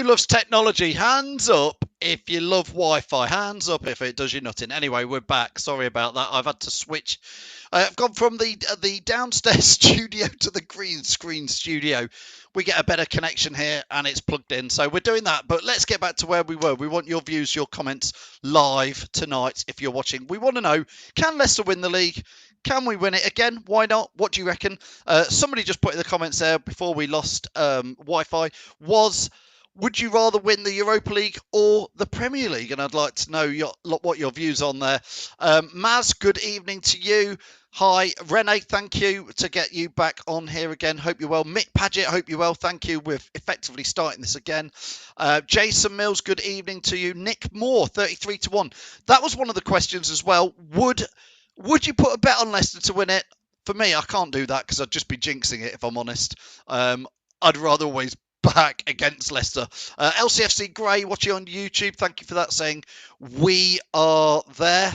Who loves technology? Hands up if you love Wi-Fi. Hands up if it does you nothing. Anyway, we're back. Sorry about that. I've had to switch. I've gone from the downstairs studio to the green screen studio. We get a better connection here and it's plugged in. So we're doing that. But let's get back to where we were. We want your views, your comments live tonight if you're watching. We want to know, can Leicester win the league? Can we win it again? Why not? What do you reckon? Somebody just put in the comments there before we lost Wi-Fi would you rather win the Europa League or the Premier League? And I'd like to know what your views on there. Maz, good evening to you. Hi, Renee, thank you to get you back on here again. Hope you're well. Mick Paget, hope you're well. Thank you. We're effectively starting this again. Jason Mills, good evening to you. Nick Moore, 33-1. That was one of the questions as well. Would you put a bet on Leicester to win it? For me, I can't do that because I'd just be jinxing it if I'm honest. I'd rather always back against Leicester. LCFC Gray watching on YouTube. Thank you for that, saying we are there.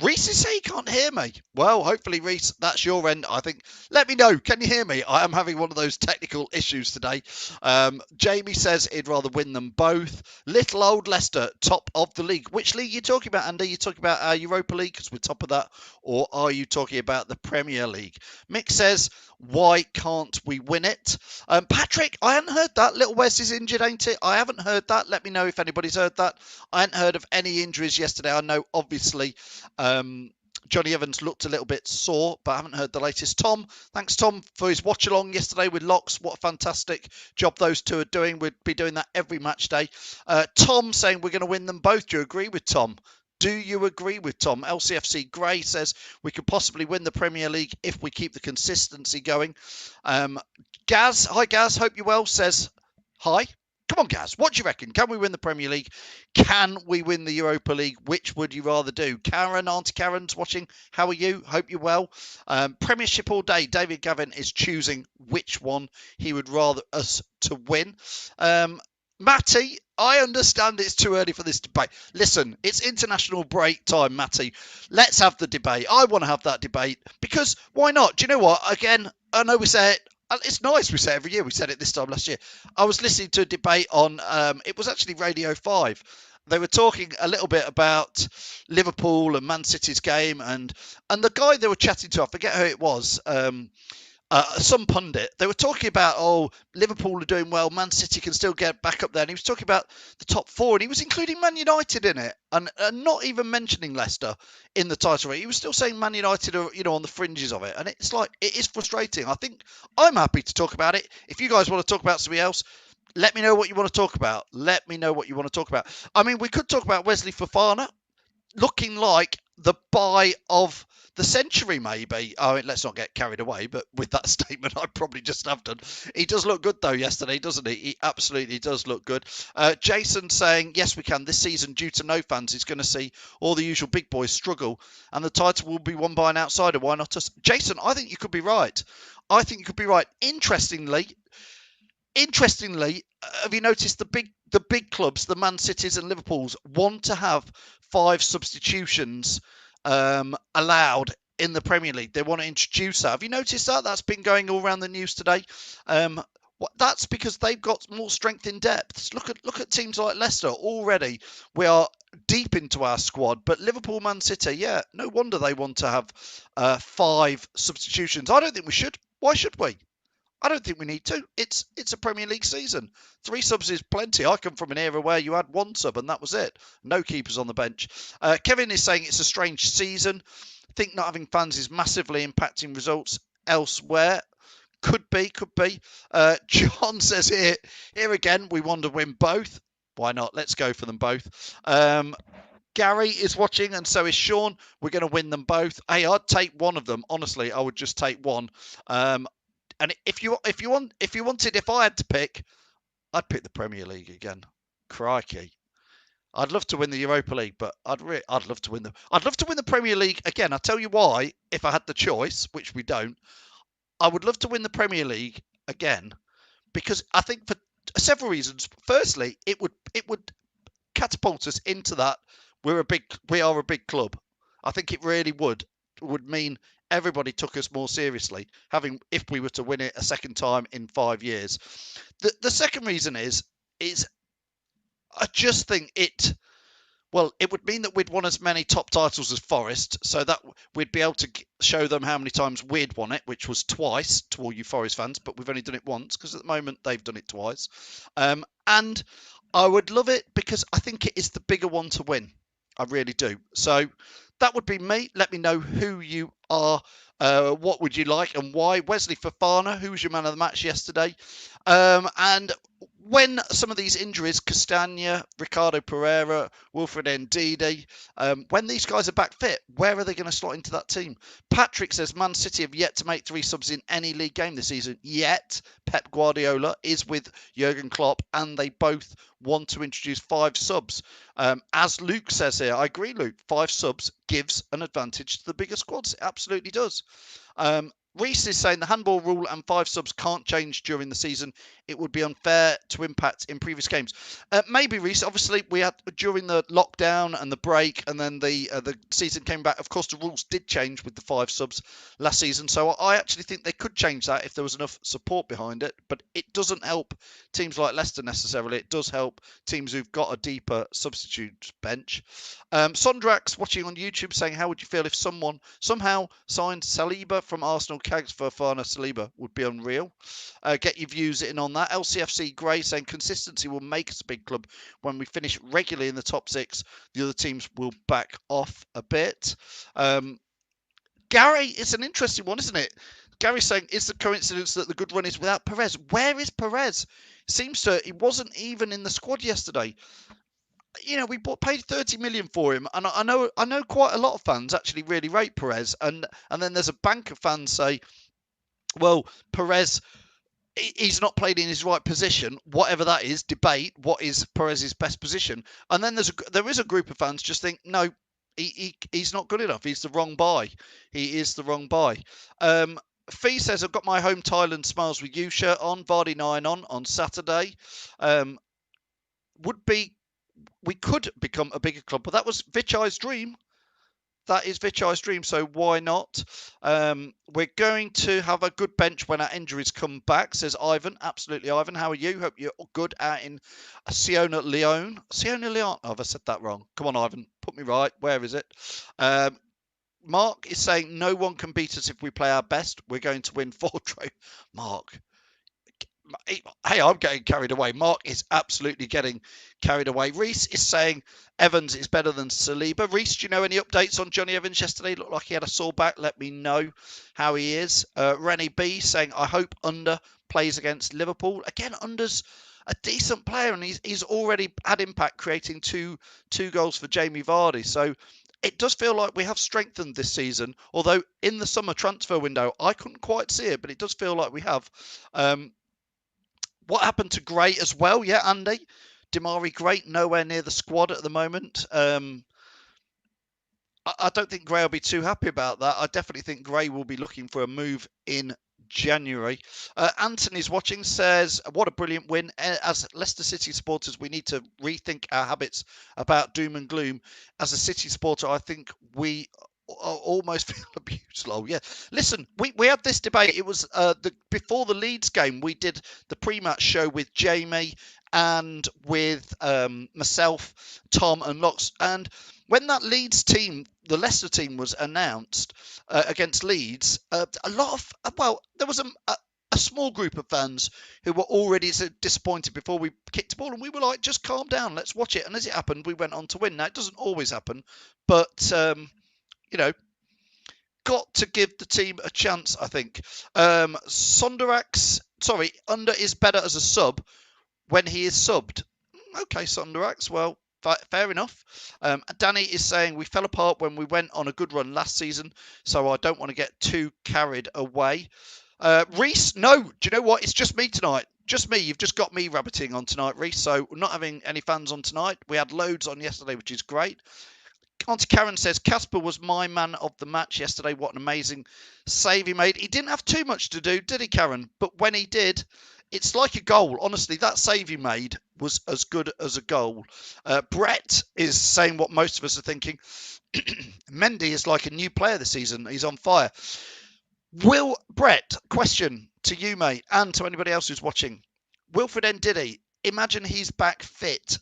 Reese is saying he can't hear me. Well, hopefully, Reese, that's your end. I think. Let me know. Can you hear me? I am having one of those technical issues today. Jamie says he'd rather win them both. Little old Leicester, top of the league. Which league are you talking about, Andy? Are you talking about our Europa League because we're top of that? Or are you talking about the Premier League? Mick says, why can't we win it? Patrick, I hadn't heard that. Little Wes is injured, ain't it? I haven't heard that. Let me know if anybody's heard that. I hadn't heard of any injuries yesterday. I know, obviously, Johnny Evans looked a little bit sore, but I haven't heard the latest. Tom, thanks, Tom, for his watch-along yesterday with Locks. What a fantastic job those two are doing. We'd be doing that every match day. Tom saying we're going to win them both. Do you agree with Tom? Do you agree with Tom? LCFC Gray says we could possibly win the Premier League if we keep the consistency going. Gaz, hi Gaz, hope you're well, says hi. Come on, Gaz, what do you reckon? Can we win the Premier League? Can we win the Europa League? Which would you rather do? Karen, Auntie Karen's watching. How are you? Hope you're well. Premiership all day. David Gavin is choosing which one he would rather us to win. Matty, I understand it's too early for this debate. Listen, it's international break time, Matty. Let's have the debate. I want to have that debate because why not? Do you know what? Again, I know we say it. It's nice we say it every year. We said it this time last year. I was listening to a debate on, it was actually Radio 5. They were talking a little bit about Liverpool and Man City's game. And the guy they were chatting to, I forget who it was, some pundit, they were talking about, Liverpool are doing well, Man City can still get back up there. And he was talking about the top four, and he was including Man United in it, and not even mentioning Leicester in the title race. He was still saying Man United are, on the fringes of it. And it's like, it is frustrating. I think I'm happy to talk about it. If you guys want to talk about something else, let me know what you want to talk about. Let me know what you want to talk about. I mean, we could talk about Wesley Fofana looking like the buy of the century, maybe. I mean, let's not get carried away, but with that statement, I probably just have done. He does look good, though, yesterday, doesn't he? He absolutely does look good. Jason saying, yes, we can. This season, due to no fans, he's going to see all the usual big boys struggle, and the title will be won by an outsider. Why not us? Jason, I think you could be right. I think you could be right. Interestingly, have you noticed the big clubs, the Man Cities and Liverpools, want to have 5 substitutions allowed in the Premier League? They want to introduce that. Have you noticed that? That's been going all around the news today. That's because they've got more strength in depth. Look at teams like Leicester already. We are deep into our squad, but Liverpool, Man City, yeah, no wonder they want to have 5 substitutions. I don't think we should. Why should we? I don't think we need to. It's a Premier League season. 3 subs is plenty. I come from an era where you had 1 sub and that was it. No keepers on the bench. Kevin is saying it's a strange season. I think not having fans is massively impacting results elsewhere. Could be. John says here again, we want to win both. Why not? Let's go for them both. Gary is watching, and so is Sean. We're going to win them both. Hey, I'd take one of them. Honestly, I would just take one. And if I had to pick, I'd pick the Premier League again. Crikey. I'd love to win the Europa League, but I'd love to win the Premier League again. I'll tell you why, if I had the choice, which we don't. I would love to win the Premier League again because I think for several reasons. Firstly, it would catapult us into that we are a big club. I think it really would mean everybody took us more seriously, if we were to win it a second time in 5 years. The second reason is is, I just think it. Well, it would mean that we'd won as many top titles as Forest, so that we'd be able to show them how many times we'd won it, which was twice to all you Forest fans, but we've only done it once because at the moment they've done it twice. And I would love it because I think it is the bigger one to win. I really do. So that would be me. Let me know who you are. What would you like and why? Wesley Fofana, who was your man of the match yesterday? And when some of these injuries, Castagna, Ricardo Pereira, Wilfred Ndidi, when these guys are back fit, where are they going to slot into that team? Patrick says Man City have yet to make 3 subs in any league game this season. Yet Pep Guardiola is with Jurgen Klopp, and they both want to introduce 5 subs. As Luke says here, I agree, Luke. 5 subs gives an advantage to the bigger squads. It absolutely does. Reese is saying the handball rule and 5 subs can't change during the season. It would be unfair to impact in previous games. Maybe, Reese. Obviously, we had during the lockdown and the break, and then the season came back. Of course, the rules did change with the 5 subs last season. So I actually think they could change that if there was enough support behind it. But it doesn't help teams like Leicester necessarily. It does help teams who've got a deeper substitute bench. Sondrax watching on YouTube saying, how would you feel if someone somehow signed Saliba from Arsenal? Cags for Fofana Saliba would be unreal. Get your views in on that. LCFC Grey saying consistency will make us a big club. When we finish regularly in the top 6, the other teams will back off a bit. Gary, it's an interesting one, isn't it? Gary's saying, is the coincidence that the good run is without Perez? Where is Perez? Seems to, he wasn't even in the squad yesterday. You know, we paid 30 million for him, and I know quite a lot of fans actually really rate Perez, and then there's a bank of fans say, well, Perez, he's not played in his right position, whatever that is. Debate what is Perez's best position, and then there is a group of fans just think, no, he's not good enough. He's the wrong buy. He is the wrong buy. Fee says, I've got my home Thailand Smiles with You shirt on, Vardy 9 on Saturday. We could become a bigger club, but that was Vichai's dream. That is Vichai's dream, so why not? We're going to have a good bench when our injuries come back, says Ivan. Absolutely, Ivan. How are you? Hope you're good out in Siona Leone. Siona Leone. Oh, have I said that wrong? Come on, Ivan. Put me right. Where is it? Mark is saying no one can beat us if we play our best. We're going to win 4 trophies. Mark. Hey, I'm getting carried away. Mark is absolutely getting carried away. Reese is saying Evans is better than Saliba. Reese, do you know any updates on Johnny Evans yesterday? Looked like he had a sore back. Let me know how he is. Rennie B saying, I hope Under plays against Liverpool. Again, Under's a decent player, and he's already had impact, creating two goals for Jamie Vardy. So it does feel like we have strengthened this season, although in the summer transfer window, I couldn't quite see it, but it does feel like we have. What happened to Gray as well? Yeah, Andy. Damari Gray, nowhere near the squad at the moment. I don't think Gray will be too happy about that. I definitely think Gray will be looking for a move in January. Anthony's watching, says, what a brilliant win. As Leicester City supporters, we need to rethink our habits about doom and gloom. As a City supporter, I think we almost feel abused. Lol. Yeah. Listen, we had this debate. It was before the Leeds game. We did the pre-match show with Jamie and with myself, Tom, and Lox. And when that Leeds team, the Leicester team, was announced against Leeds, there was a small group of fans who were already so disappointed before we kicked the ball, and we were like, just calm down, let's watch it. And as it happened, we went on to win. Now, it doesn't always happen, but got to give the team a chance, I think. Under is better as a sub when he is subbed. Okay, Sonderax, well, fair enough. Danny is saying we fell apart when we went on a good run last season, so I don't want to get too carried away. Reese, no, do you know what? It's just me tonight. Just me. You've just got me rabbiting on tonight, Reese, so we're not having any fans on tonight. We had loads on yesterday, which is great. Auntie Karen says, Casper was my man of the match yesterday. What an amazing save he made. He didn't have too much to do, did he, Karen? But when he did, it's like a goal. Honestly, that save he made was as good as a goal. Brett is saying what most of us are thinking. Mendy is like a new player this season. He's on fire. Brett, question to you, mate, and to anybody else who's watching. Wilfred Ndidi, imagine he's back fit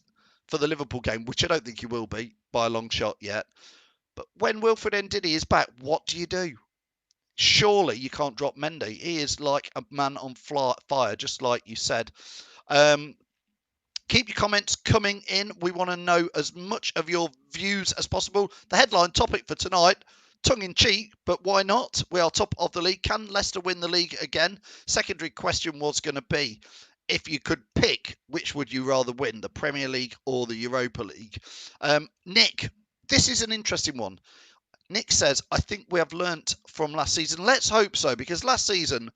for the Liverpool game, which I don't think he will be by a long shot yet. But when Wilfred Ndidi is back, what do you do? Surely you can't drop Mendy. He is like a man on fire, just like you said. Keep your comments coming in. We want to know as much of your views as possible. The headline topic for tonight, tongue in cheek, but why not? We are top of the league. Can Leicester win the league again? Secondary question was going to be, if you could pick, which would you rather win, the Premier League or the Europa League? Nick, this is an interesting one. Nick says, I think we have learnt from last season. Let's hope so, because last season,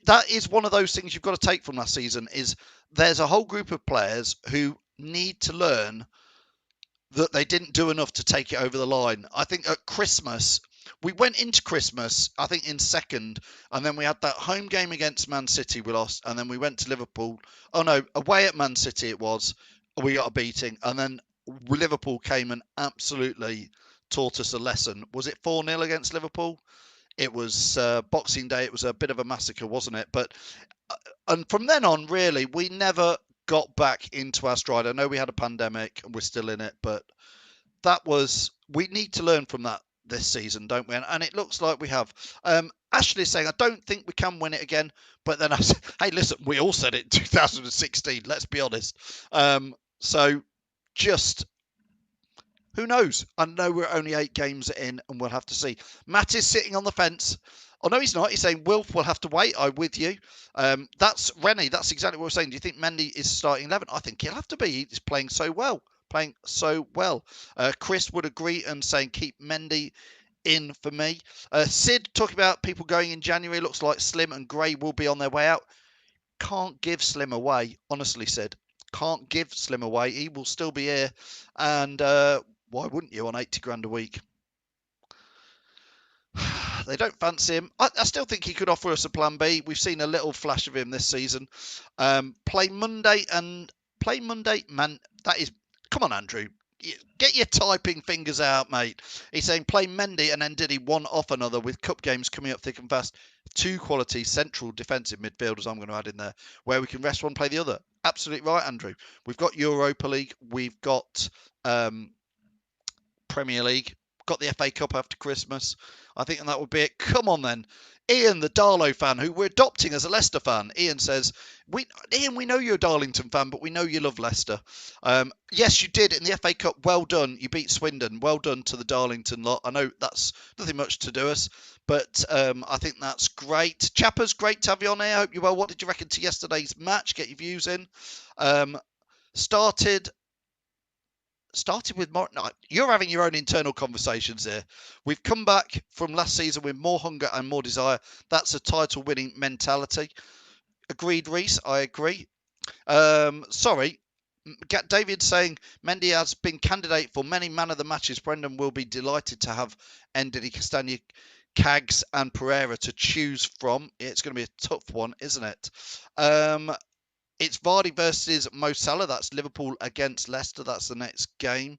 that is one of those things you've got to take from last season, is there's a whole group of players who need to learn that they didn't do enough to take it over the line. I think at Christmas, we went into Christmas, I think in second, and then we had that home game against Man City we lost, and then we went to Liverpool. Oh no, away at Man City it was. We got a beating, and then Liverpool came and absolutely taught us a lesson. Was it 4-0 against Liverpool? It was Boxing Day. It was a bit of a massacre, wasn't it? But and from then on, really, we never got back into our stride. I know we had a pandemic and we're still in it, but we need to learn from that this season, don't we? And it looks like we have. Ashley is saying, I don't think we can win it again. But then I said, hey, listen, we all said it in 2016. Let's be honest. So just who knows? I know we're only 8 games in and we'll have to see. Matt is sitting on the fence. Oh, no, he's not. He's saying, Wilf will have to wait. I'm with you. That's Rennie. That's exactly what we're saying. Do you think Mendy is starting 11? I think he'll have to be. He's playing so well. Chris would agree and saying keep Mendy in for me. Sid talking about people going in January. Looks like Slim and Gray will be on their way out. Can't give Slim away. Honestly, Sid. Can't give Slim away. He will still be here. And why wouldn't you on 80 grand a week? They don't fancy him. I still think he could offer us a plan B. We've seen a little flash of him this season. Play Monday, man. That is, come on, Andrew. Get your typing fingers out, mate. He's saying play Mendy and Ndidi one off another with cup games coming up thick and fast. 2 quality central defensive midfielders I'm going to add in there, where we can rest one, play the other. Absolutely right, Andrew. We've got Europa League. We've got Premier League. Got the FA Cup after Christmas. I think that would be it. Come on then. Ian, the Darlow fan, who we're adopting as a Leicester fan. Ian says, Ian, we know you're a Darlington fan, but we know you love Leicester. Yes, you did in the FA Cup. Well done. You beat Swindon. Well done to the Darlington lot. I know that's nothing much to do us, but I think that's great. Chappers, great to have you on here. I hope you're well. What did you reckon to yesterday's match? Get your views in. Started with more. No, you're having your own internal conversations here. We've come back from last season with more hunger and more desire. That's a title-winning mentality. Agreed, Reese. I agree. Sorry. David saying Mendy has been candidate for many man of the matches. Brendan will be delighted to have Ndidi, Castagna, Cags and Pereira to choose from. It's going to be a tough one, isn't it? It's Vardy versus Mo Salah. That's Liverpool against Leicester. That's the next game.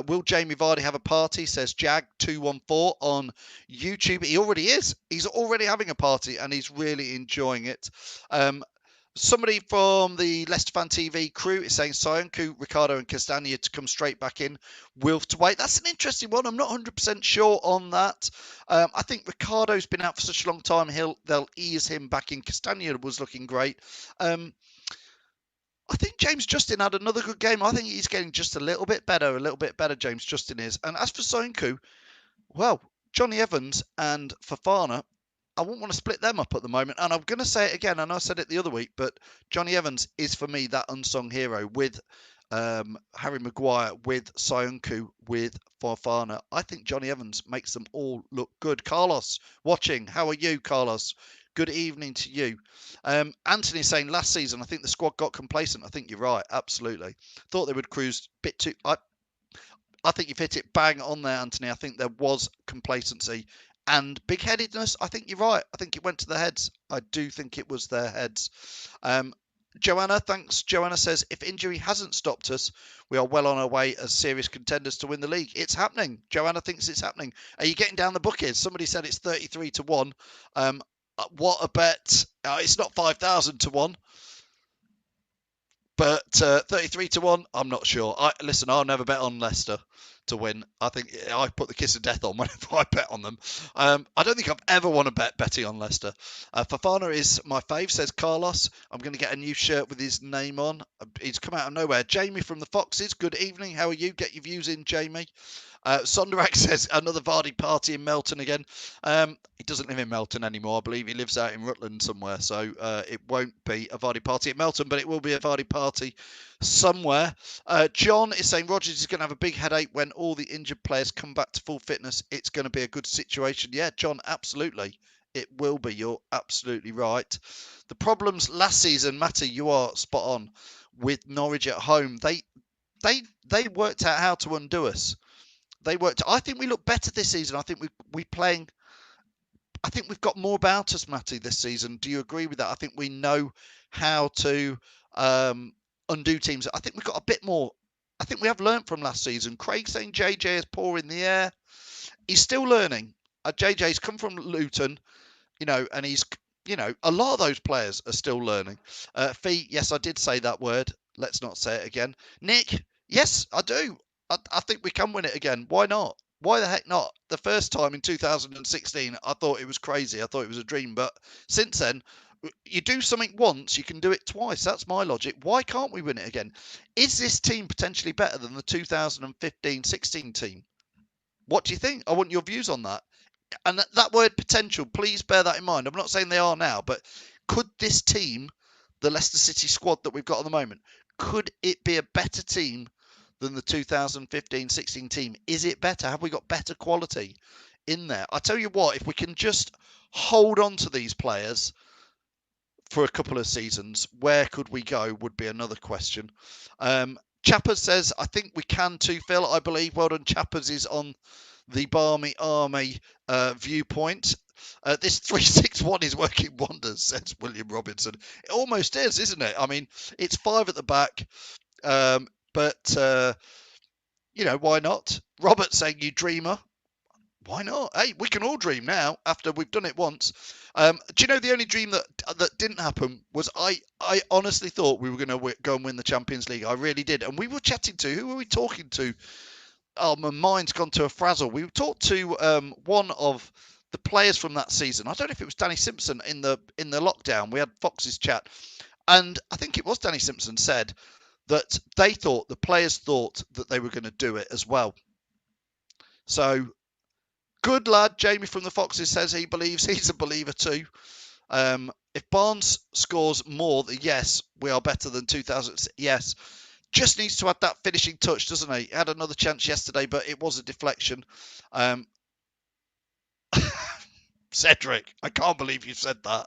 Will Jamie Vardy have a party? Says Jag214 on YouTube. He already is. He's already having a party and he's really enjoying it. Somebody from the Leicester Fan TV crew is saying Sionku, Ricardo and Castagna to come straight back in. Wilf to wait. That's an interesting one. I'm not 100% sure on that. I think Ricardo's been out for such a long time. They'll ease him back in. Castagna was looking great. I think James Justin had another good game. I think he's getting just a little bit better, James Justin is. And as for Soinku, well, Johnny Evans and Fofana, I wouldn't want to split them up at the moment. And I'm going to say it again, and I said it the other week, but Johnny Evans is for me that unsung hero with Harry Maguire, with Soinku, with Fofana. I think Johnny Evans makes them all look good. Carlos, watching. How are you, Carlos? Good evening to you. Anthony saying last season, I think the squad got complacent. I think you're right. Absolutely. Thought they would cruise a bit too. I think you've hit it bang on there, Anthony. I think there was complacency and big-headedness. I think you're right. I think it went to the heads. I do think it was their heads. Joanna, thanks. Joanna says, if injury hasn't stopped us, we are well on our way as serious contenders to win the league. It's happening. Joanna thinks it's happening. Are you getting down the bookies? Somebody said it's 33-1. What a bet. It's not 5,000 to 1. But 33-1, I'm not sure. Listen, I'll never bet on Leicester to win. I think I put the kiss of death on whenever I bet on them. I don't think I've ever won a betting on Leicester. Fafana is my fave, says Carlos. I'm going to get a new shirt with his name on. He's come out of nowhere. Jamie from the Foxes, good evening. How are you? Get your views in, Jamie. Sonderak says another Vardy party in Melton again. He doesn't live in Melton anymore. I believe he lives out in Rutland somewhere. So it won't be a Vardy party at Melton, but it will be a Vardy party somewhere. John is saying Rodgers is going to have a big headache when all the injured players come back to full fitness. It's going to be a good situation. Yeah, John, absolutely. It will be. You're absolutely right. The problems last season, Matty, you are spot on with Norwich at home. They worked out how to undo us. They worked. I think we look better this season. I think we playing. I think we've got more about us, Matty, this season. Do you agree with that? I think we know how to undo teams. I think we've got a bit more. I think we have learnt from last season. Craig saying JJ is poor in the air. He's still learning. JJ's come from Luton, and he's, a lot of those players are still learning. Fee, yes, I did say that word. Let's not say it again. Nick, yes, I do. I think we can win it again. Why not? Why the heck not? The first time in 2016, I thought it was crazy. I thought it was a dream. But since then, you do something once, you can do it twice. That's my logic. Why can't we win it again? Is this team potentially better than the 2015-16 team? What do you think? I want your views on that. And that word potential, please bear that in mind. I'm not saying they are now, but could this team, the Leicester City squad that we've got at the moment, could it be a better team than the 2015-16 team? Is it better? Have we got better quality in there? I tell you what, if we can just hold on to these players for a couple of seasons, where could we go would be another question. Chappers says, I think we can too, Phil. I believe. Well done, Chappers is on the Barmy Army viewpoint. This 3-6-1 is working wonders, says William Robinson. It almost is, isn't it? I mean, it's 5 at the back, but why not? Robert saying, you dreamer. Why not? Hey, we can all dream now after we've done it once. Do you know the only dream that didn't happen was I honestly thought we were going to go and win the Champions League. I really did. And we were chatting to, who were we talking to? Oh, my mind's gone to a frazzle. We talked to one of the players from that season. I don't know if it was Danny Simpson in the lockdown. We had Fox's chat, and I think it was Danny Simpson said that the players thought that they were going to do it as well. So good lad. Jamie from the Foxes says he believes. He's a believer too. If Barnes scores more, yes, we are better than 2000. Yes. Just needs to add that finishing touch, doesn't he? Had another chance yesterday, but it was a deflection. Cedric, I can't believe you said that.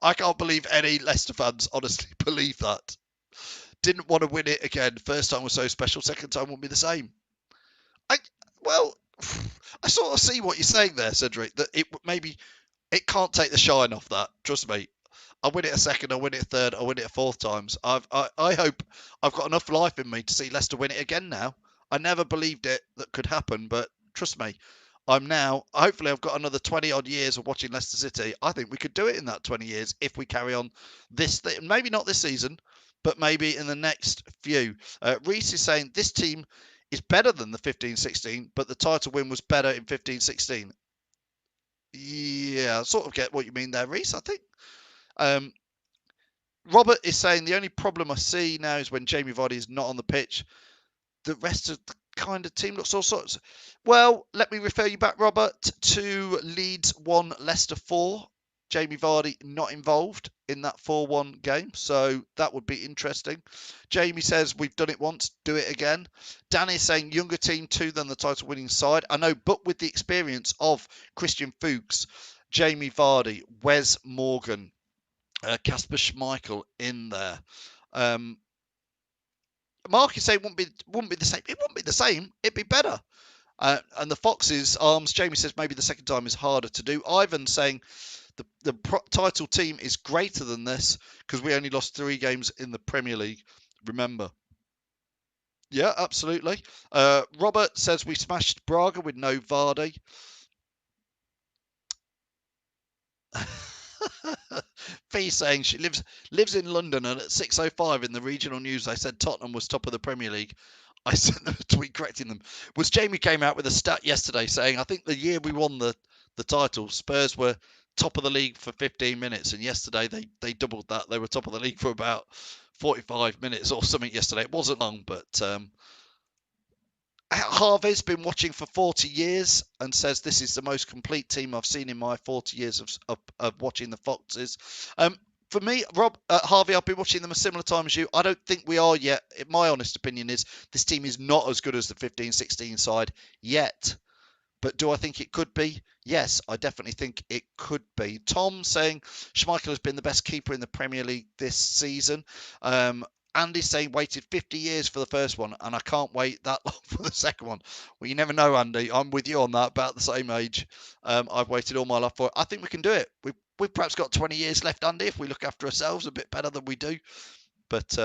I can't believe any Leicester fans honestly believe that. Didn't want to win it again. First time was so special. Second time won't be the same. I sort of see what you're saying there, Cedric. That it can't take the shine off that. Trust me. I'll win it a second, I'll win it a third, I'll win it a fourth times. I hope I've got enough life in me to see Leicester win it again now. I never believed it that could happen, but trust me, hopefully I've got another 20 odd years of watching Leicester City. I think we could do it in that 20 years if we carry on this thing. Maybe not this season, but maybe in the next few. Reese is saying this team is better than the 15-16, but the title win was better in 15-16. Yeah, I sort of get what you mean there, Reese, I think. Robert is saying the only problem I see now is when Jamie Vardy is not on the pitch. The rest of the kind of team looks all sorts. Well, let me refer you back, Robert, to Leeds 1, Leicester 4. Jamie Vardy not involved in that 4-1 game, so that would be interesting. Jamie says we've done it once, do it again. Danny is saying younger team too than the title winning side. I know, but with the experience of Christian Fuchs, Jamie Vardy, Wes Morgan, Kasper Schmeichel in there. Mark is saying wouldn't be the same. It wouldn't be the same. It'd be better. And the Foxes arms. Jamie says maybe the second time is harder to do. Ivan saying the title team is greater than this because we only lost 3 games in the Premier League. Remember. Yeah, absolutely. Robert says we smashed Braga with no Vardy. Fee saying she lives in London, and at 6:05 in the regional news they said Tottenham was top of the Premier League. I sent them a tweet correcting them. Was Jamie came out with a stat yesterday saying I think the year we won the title, Spurs were top of the league for 15 minutes, and yesterday they doubled that. They were top of the league for about 45 minutes or something yesterday. It wasn't long, but Harvey's been watching for 40 years and says this is the most complete team I've seen in my 40 years of watching the Foxes. For me, Rob, Harvey, I've been watching them a similar time as you. I don't think we are yet. My honest opinion is this team is not as good as the 15-16 side yet. But do I think it could be? Yes, I definitely think it could be. Tom saying Schmeichel has been the best keeper in the Premier League this season. Andy's saying waited 50 years for the first one, and I can't wait that long for the second one. Well, you never know, Andy. I'm with you on that, about the same age. I've waited all my life for it. I think we can do it. We've perhaps got 20 years left, Andy, if we look after ourselves a bit better than we do. But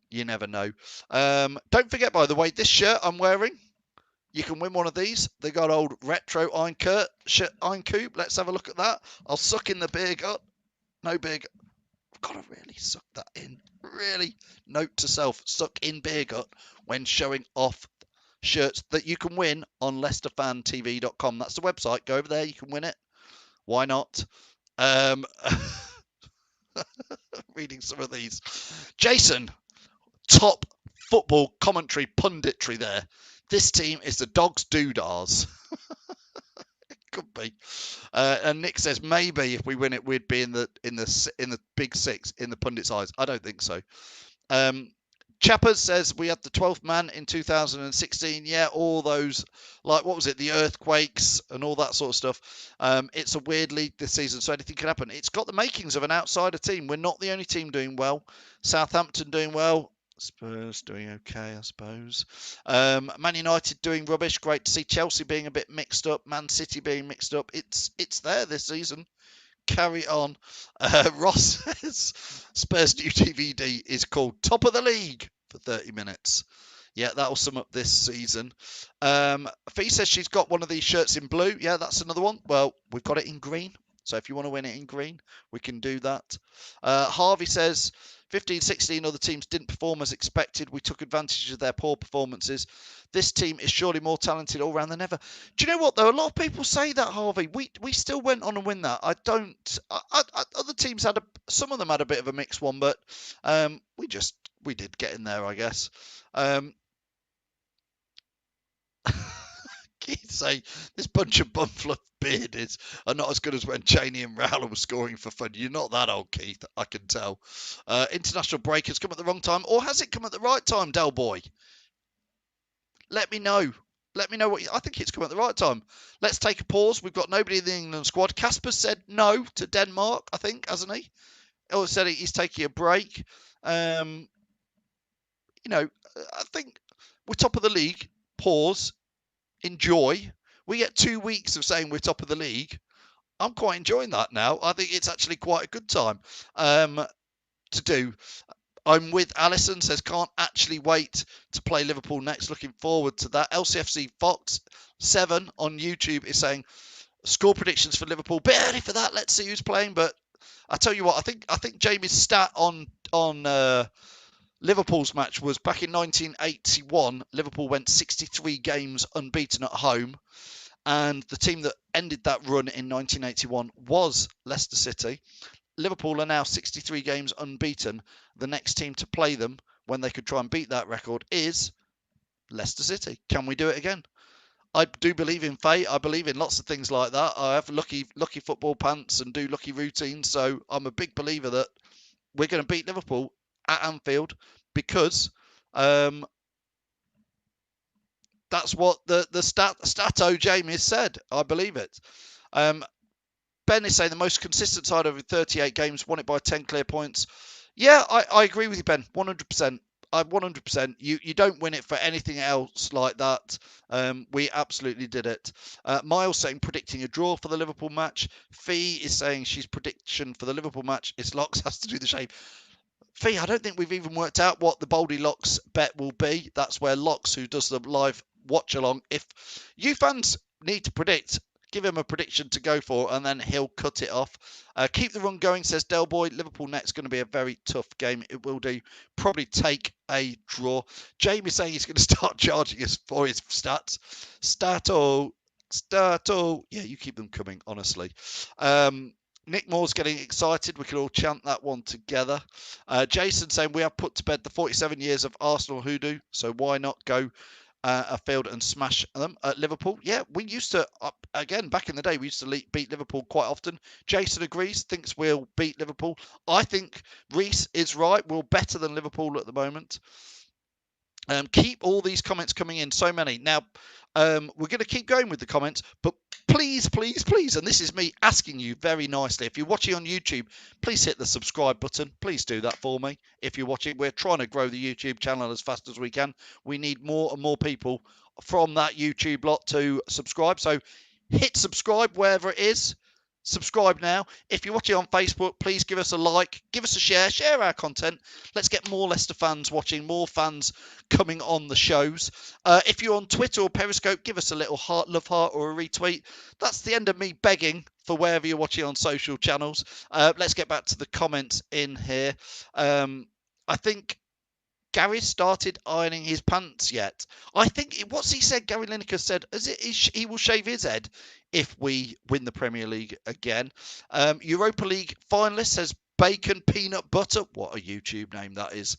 you never know. Don't forget, by the way, this shirt I'm wearing, you can win one of these. They got old retro Iron Coupe. Let's have a look at that. I'll suck in the beer gut. No beer gut. I've got to really suck that in. Really, note to self, suck in beer gut when showing off shirts that you can win on LeicesterFanTV.com. That's the website. Go over there. You can win it. Why not? Reading some of these. Jason, top football commentary punditry there. This team is the Dogs Doodars. It could be. And Nick says maybe if we win it, we'd be in the big six in the pundits' eyes. I don't think so. Chappers says we had the 12th man in 2016. Yeah, all those, like, what was it, the earthquakes and all that sort of stuff. It's a weird league this season, so anything can happen. It's got the makings of an outsider team. We're not the only team doing well. Southampton doing well. Spurs doing okay, I suppose. Man United doing rubbish. Great to see Chelsea being a bit mixed up. Man City being mixed up. It's there this season. Carry on. Ross says Spurs new DVD is called Top of the League for 30 minutes. Yeah, that'll sum up this season. Fee says she's got one of these shirts in blue. Yeah, that's another one. Well, we've got it in green. So if you want to win it in green, we can do that. Harvey says 15-16 other teams didn't perform as expected. We took advantage of their poor performances. This team is surely more talented all round than ever. Do you know what, though? A lot of people say that, Harvey. We still went on and win that. Other teams had some of them had a bit of a mixed one, but we did get in there, I guess. Keith say this bunch of bumfluff beardies are not as good as when Cheney and Rowler were scoring for fun. You're not that old, Keith, I can tell. International break has come at the wrong time, or has it come at the right time, Del Boy? Let me know. Let me know what I think it's come at the right time. Let's take a pause. We've got nobody in the England squad. Casper said no to Denmark, I think, hasn't he? Or said he's taking a break. I think we're top of the league. Pause. Enjoy. We get 2 weeks of saying we're top of the league. I'm quite enjoying that now. I think it's actually quite a good time to do. I'm with Alison, says can't actually wait to play Liverpool next. Looking forward to that. LCFC Fox 7 on YouTube is saying score predictions for Liverpool. Bit early for that. Let's see who's playing. But I tell you what, I think Jamie's stat on Liverpool's match was back in 1981. Liverpool went 63 games unbeaten at home. And the team that ended that run in 1981 was Leicester City. Liverpool are now 63 games unbeaten. The next team to play them when they could try and beat that record is Leicester City. Can we do it again? I do believe in fate. I believe in lots of things like that. I have lucky football pants and do lucky routines. So I'm a big believer that we're going to beat Liverpool at Anfield because that's what the Stato Jamie said. I believe it. Ben is saying the most consistent side over 38 games, won it by 10 clear points. Yeah, I agree with you, Ben. 100%. 100%. You don't win it for anything else like that. We absolutely did it. Miles saying predicting a draw for the Liverpool match. Fee is saying she's prediction for the Liverpool match. It's Locks has to do the same. Fee, I don't think we've even worked out what the Baldy Locks bet will be. That's where Locks, who does the live watch along, if you fans need to predict, give him a prediction to go for, and then he'll cut it off. Keep the run going, says Del Boy. Liverpool next going to be a very tough game. It will do. Probably take a draw. Jamie saying he's going to start charging us for his stats. Stato. Yeah, you keep them coming, honestly. Nick Moore's getting excited. We can all chant that one together. Jason saying we have put to bed the 47 years of Arsenal hoodoo, so why not go afield and smash them at Liverpool? Yeah, we used to, again, back in the day, we used to beat Liverpool quite often. Jason agrees, thinks we'll beat Liverpool. I think Reese is right. We're better than Liverpool at the moment. Keep all these comments coming in, so many. Now, we're going to keep going with the comments, but please, please, please, and this is me asking you very nicely, if you're watching on YouTube, please hit the subscribe button. Please do that for me. If you're watching, we're trying to grow the YouTube channel as fast as we can. We need more and more people from that YouTube lot to subscribe. So hit subscribe wherever it is. Subscribe now. If you're watching on Facebook, please give us a like, give us a share our content. Let's get more Leicester fans watching, more fans coming on the shows. If you're on Twitter or Periscope, give us a little heart, love heart, or a retweet. That's the end of me begging for wherever you're watching on social channels. Let's get back to the comments in here. I think Gary started ironing his pants yet. I think, what's he said? Gary Lineker said, he will shave his head if we win the Premier League again. Europa League finalist says bacon peanut butter. What a YouTube name that is.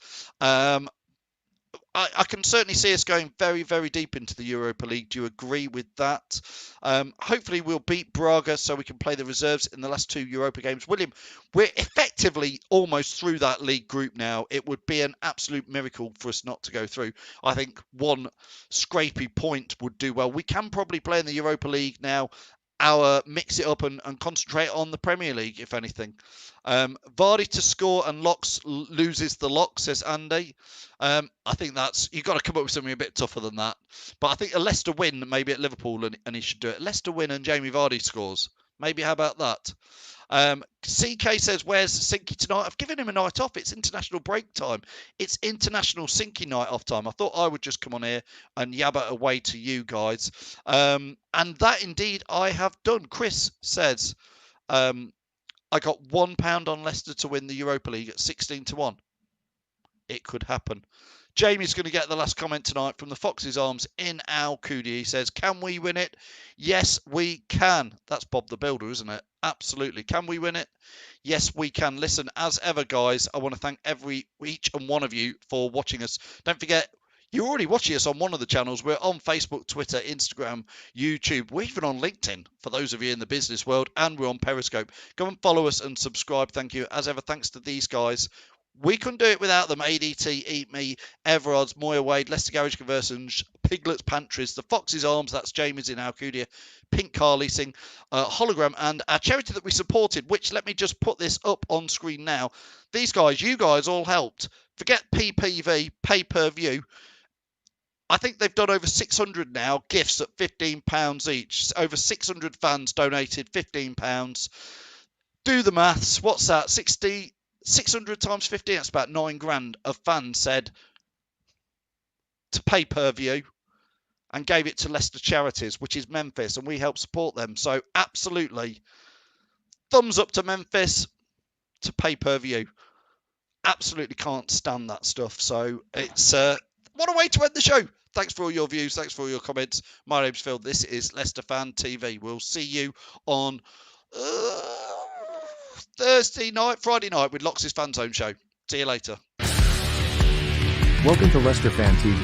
I can certainly see us going very, very deep into the Europa League. Do you agree with that? Hopefully we'll beat Braga so we can play the reserves in the last 2 Europa games. William, we're effectively almost through that league group now. It would be an absolute miracle for us not to go through. I think one scrapey point would do well. We can probably play in the Europa League now. Mix it up and concentrate on the Premier League, if anything. Vardy to score and Locks loses the lock, says Andy. I think you've got to come up with something a bit tougher than that. But I think a Leicester win, maybe at Liverpool, and he should do it. Leicester win and Jamie Vardy scores. Maybe, how about that? CK says, where's Sinky tonight? I've given him a night off. It's international break time. It's international Sinky night off time. I thought I would just come on here and yabba away to you guys. And that indeed I have done. Chris says, I got £1 on Leicester to win the Europa League at 16-1. It could happen. Jamie's going to get the last comment tonight from the Fox's Arms in Al Kudi. He says, can we win it? Yes, we can. That's Bob the Builder, isn't it? Absolutely. Can we win it? Yes, we can. Listen, as ever, guys, I want to thank each and one of you for watching us. Don't forget, you're already watching us on one of the channels. We're on Facebook, Twitter, Instagram, YouTube. We're even on LinkedIn for those of you in the business world, and we're on Periscope. Go and follow us and subscribe. Thank you. As ever, thanks to these guys. We couldn't do it without them. ADT, Eat Me, Everod's, Moya Wade, Leicester Garage Conversions, Piglet's Pantries, the Fox's Arms, that's Jamie's in Alcudia, Pink Car Leasing, Hologram, and our charity that we supported, which, let me just put this up on screen now. These guys, you guys all helped. Forget PPV, pay-per-view. I think they've done over 600 now, gifts at £15 each. Over 600 fans donated £15. Do the maths. What's that? 600 times 15, that's about 9 grand of fans said to pay per view and gave it to Leicester Charities, which is Memphis, and we help support them. So absolutely, thumbs up to Memphis to pay per view. Absolutely can't stand that stuff. So it's what a way to end the show. Thanks for all your views. Thanks for all your comments. My name's Phil. This is Leicester Fan TV. We'll see you on Friday night with Lox's Fan Zone show. See you later. Welcome to Leicester Fan TV.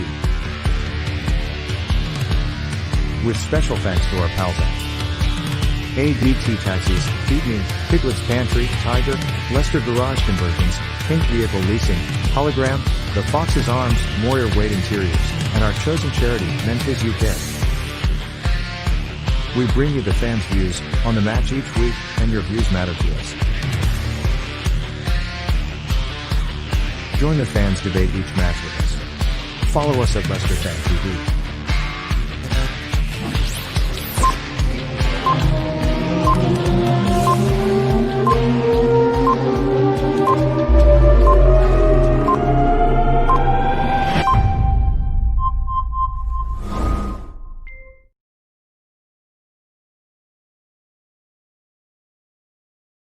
With special thanks to our pals at ADT Taxis, Feed Me, Piglet's Pantry, Tiger, Leicester Garage Conversions, Pink Vehicle Leasing, Hologram, the Fox's Arms, Moyer Wade Interiors, and our chosen charity, Memphis UK. We bring you the fans' views on the match each week, and your views matter to us. Join the fans debate each match with us. Follow us at Leicester Fan TV.